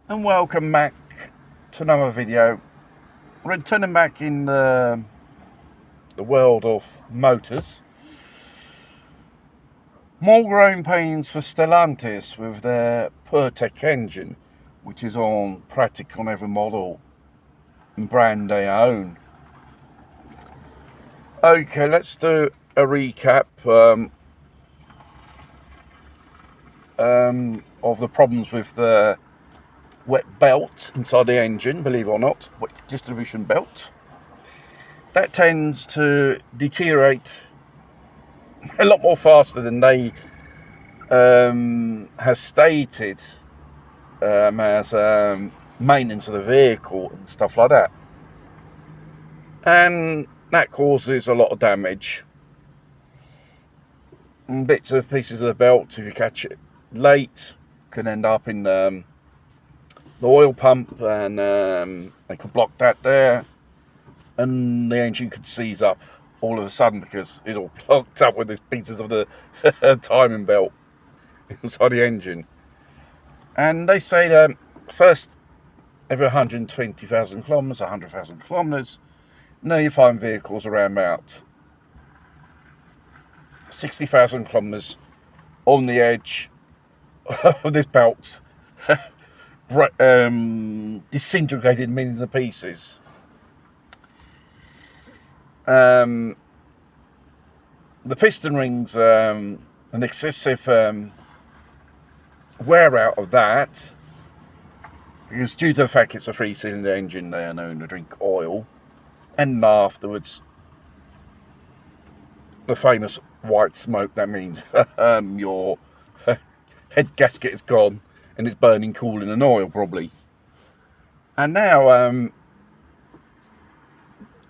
And welcome back to another video. Returning back in the world of motors. More growing pains for Stellantis with their puretech engine, which is on practically on every model and brand they own. Okay, let's do a recap of the problems with the wet belt inside the engine, believe it or not, wet distribution belt. That tends to deteriorate a lot more faster than they has stated as maintenance of the vehicle and stuff like that. And that causes a lot of damage. And bits of pieces of the belt, if you catch it late, can end up in the oil pump, and they could block that there, and the engine could seize up all of a sudden because it's all plugged up with these pieces of the timing belt inside the engine. And they say that first every 120,000 kilometers, 100,000 kilometers, now you find vehicles around about 60,000 kilometers on the edge of this belt, disintegrated millions of pieces. The piston rings, an excessive wear out of that, because due to the fact it's a 3-cylinder engine, they are known to drink oil, and afterwards the famous white smoke. That means your head gasket is gone and it's burning coolant and oil probably. And now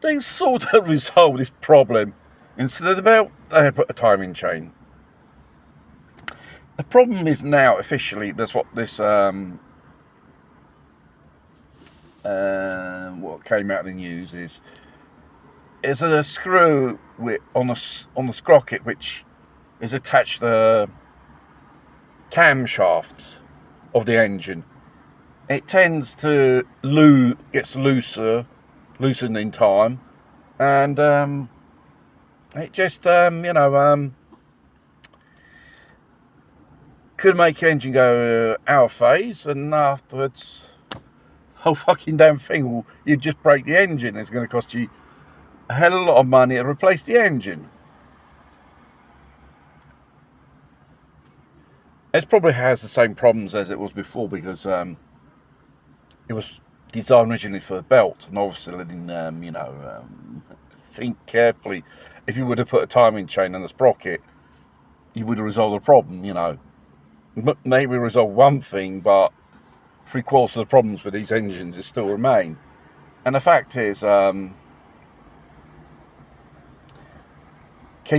they sort of resolve this problem. Instead of the belt, they put a timing chain. The problem is now officially, that's what this what came out in the news is a screw on the sprocket which is attached to the camshaft of the engine. It tends to gets loosened in time, and it just could make your engine go out of phase, and afterwards whole fucking damn thing you just break the engine. It's going to cost you a hell of a lot of money to replace the engine. It probably has the same problems as it was before, because it was designed originally for a belt, and obviously didn't think carefully. If you would have put a timing chain on the sprocket, you would have resolved the problem. Maybe resolve one thing, but 3/4 of the problems with these engines still remain. And the fact is, can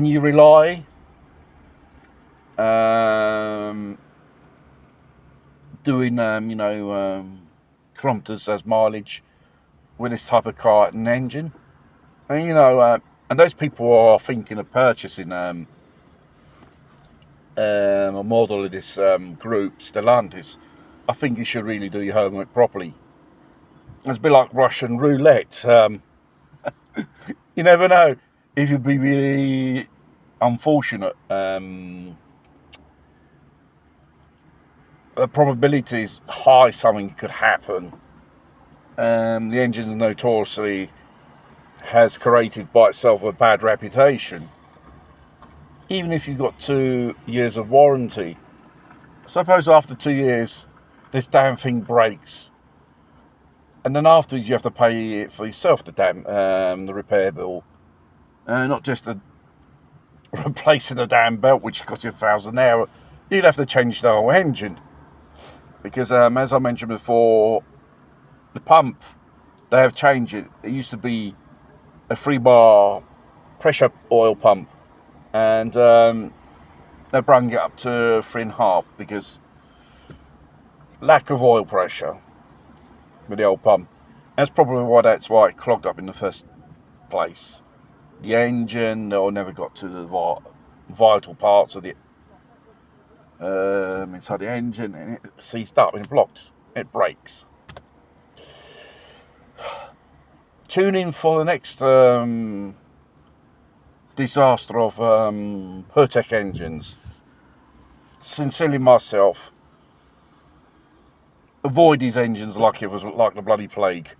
you rely doing kilometers as mileage with this type of car and engine? And and those people are thinking of purchasing a model of this group, Stellantis. I think you should really do your homework properly. It's a bit like Russian roulette. You never know. If you'd be really unfortunate, the probability is high something could happen. The engine notoriously has created by itself a bad reputation. Even if you've got 2 years of warranty, suppose after 2 years this damn thing breaks, and then afterwards you have to pay it for yourself, the repair bill, not just the replacing the damn belt, which costs you £1,000 an hour. You'd have to change the whole engine, because as I mentioned before, the pump, they have changed it. It used to be a 3-bar pressure oil pump, and they brought it up to 3.5 because lack of oil pressure with the old pump. That's probably why it clogged up in the first place. The engine, or never got to the vital parts of the inside the engine, and it seized up and it blocked. it breaks. Tune in for the next disaster of puretech engines. Sincerely myself. Avoid these engines like it was like the bloody plague.